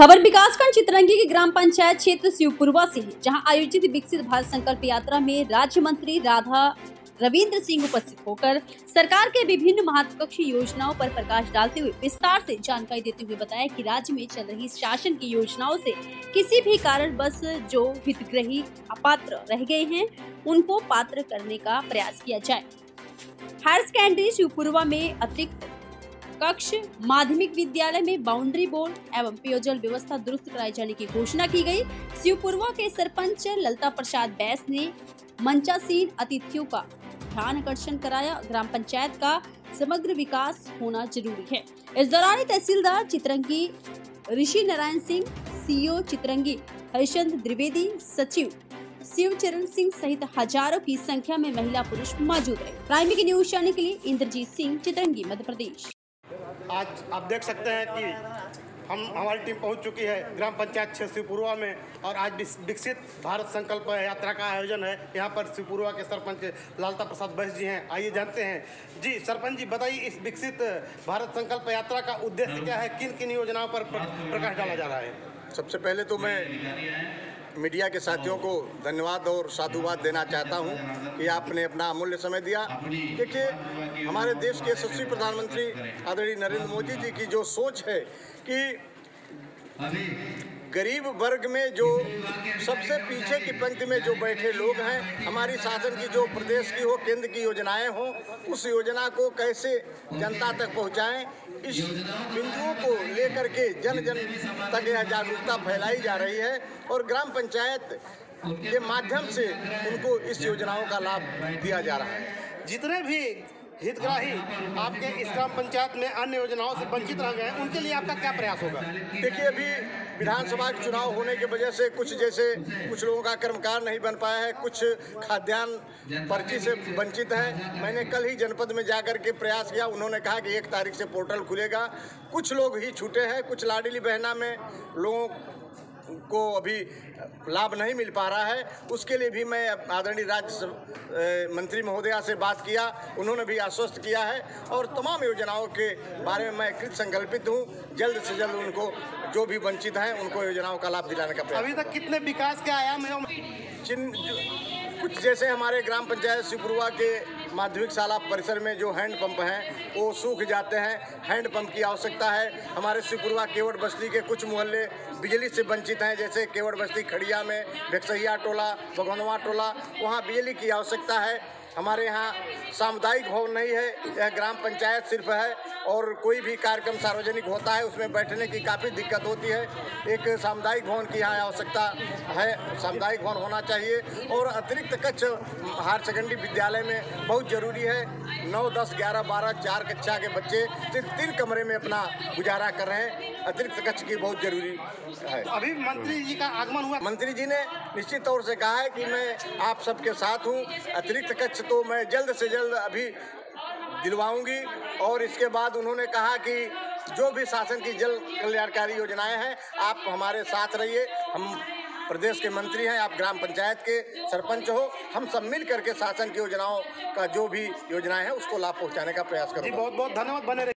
खबर विकासखंड चितरंगी के ग्राम पंचायत क्षेत्र शिवपुरवा से है, जहां आयोजित विकसित भारत संकल्प यात्रा में राज्य मंत्री राधा रविंद्र सिंह उपस्थित होकर सरकार के विभिन्न महत्वाकांक्षी योजनाओं पर प्रकाश डालते हुए विस्तार से जानकारी देते हुए बताया कि राज्य में चल रही शासन की योजनाओं से किसी भी कारणवश जो हितग्राही अपात्र रह गए हैं उनको पात्र करने का प्रयास किया जाए। हायर सेकेंडरी शिवपुरवा में अतिरिक्त कक्ष, माध्यमिक विद्यालय में बाउंड्री बोर्ड एवं पेयजल व्यवस्था दुरुस्त कराए जाने की घोषणा की गई। शिवपुरवा के सरपंच ललता प्रसाद बैस ने मंचासीन अतिथियों का ध्यान आकर्षण कराया। ग्राम पंचायत का समग्र विकास होना जरूरी है। इस दौरान तहसीलदार चितरंगी ऋषि नारायण सिंह, सीईओ चितरंगी हरिचंद्र द्विवेदी, सचिव शिवचरण सिंह सहित हजारों की संख्या में महिला पुरुष मौजूद रहे। प्राइमरी की न्यूज चैनल के लिए इंद्रजीत सिंह, चितरंगी, मध्य प्रदेश। आज आप देख सकते हैं कि हमारी टीम पहुंच चुकी है ग्राम पंचायत क्षेत्र शिवपुरवा में और आज विकसित भारत संकल्प यात्रा का आयोजन है। यहाँ पर शिवपुरवा के सरपंच ललता प्रसाद बैस जी हैं। आइए जानते हैं। जी सरपंच जी, बताइए इस विकसित भारत संकल्प यात्रा का उद्देश्य क्या है, किन किन योजनाओं पर प्रकाश डाला जा रहा है? सबसे पहले तो मैं मीडिया के साथियों को धन्यवाद और साधुवाद देना चाहता हूं कि आपने अपना अमूल्य समय दिया। देखिए, हमारे देश के यशस्वी प्रधानमंत्री आदरणीय नरेंद्र मोदी जी की जो सोच है कि गरीब वर्ग में जो सबसे पीछे की पंक्ति में जो बैठे लोग हैं, हमारी शासन की जो प्रदेश की हो, केंद्र की योजनाएं हों, उस योजना को कैसे जनता तक पहुंचाएं, इस बिंदुओं को लेकर के जन जन तक यह जागरूकता फैलाई जा रही है और ग्राम पंचायत के माध्यम से उनको इस योजनाओं का लाभ दिया जा रहा है। जितने भी हितग्राही आपके इस ग्राम पंचायत में अन्य योजनाओं से वंचित रह गए हैं, उनके लिए आपका क्या प्रयास होगा? देखिए, अभी विधानसभा के चुनाव होने की वजह से कुछ लोगों का कर्मकार नहीं बन पाया है, कुछ खाद्यान्न पर्ची से वंचित हैं। मैंने कल ही जनपद में जाकर के प्रयास किया। उन्होंने कहा कि 1 तारीख से पोर्टल खुलेगा। कुछ लोग ही छूटे हैं, कुछ लाडली बहना में लोगों को अभी लाभ नहीं मिल पा रहा है। उसके लिए भी मैं आदरणीय राज्य मंत्री महोदया से बात किया, उन्होंने भी आश्वस्त किया है और तमाम योजनाओं के बारे में मैं कृत संकल्पित हूँ। जल्द से जल्द उनको जो भी वंचित हैं उनको योजनाओं का लाभ दिलाने का प्रयास। अभी तक कितने विकास के आयाम हैं? कुछ जैसे हमारे ग्राम पंचायत शिवपुरवा के माध्यमिक शाला परिसर में जो हैंडपंप हैं वो सूख जाते हैं। हैंडपंप की आवश्यकता है। हमारे शिवपुरवा केवट बस्ती के कुछ मोहल्ले बिजली से वंचित हैं, जैसे केवट बस्ती खड़िया में भेक्सैया टोला, भगवनवा टोला, वहाँ बिजली की आवश्यकता है। हमारे यहाँ सामुदायिक भवन नहीं है, यह ग्राम पंचायत सिर्फ है और कोई भी कार्यक्रम सार्वजनिक होता है उसमें बैठने की काफ़ी दिक्कत होती है। एक सामुदायिक भवन की यहाँ आवश्यकता है, सामुदायिक भवन होना चाहिए और अतिरिक्त कक्ष हायर सेकेंडरी विद्यालय में बहुत ज़रूरी है। 9, 10, 11, 12, 4 कक्षा के बच्चे सिर्फ 3 कमरे में अपना गुजारा कर रहे हैं। अतिरिक्त कक्ष की बहुत जरूरी है। अभी मंत्री जी का आगमन हुआ। मंत्री जी ने निश्चित तौर से कहा है कि मैं आप सबके साथ हूँ। अतिरिक्त कक्ष तो मैं जल्द से जल्द अभी दिलवाऊंगी और इसके बाद उन्होंने कहा कि जो भी शासन की जल कल्याणकारी योजनाएं हैं आप हमारे साथ रहिए। हम प्रदेश के मंत्री हैं, आप ग्राम पंचायत के सरपंच हो, हम सब मिल करके शासन की योजनाओं का जो भी योजनाएं हैं उसको लाभ पहुंचाने का प्रयास करेंगे। बहुत बहुत धन्यवाद। बने रहिए।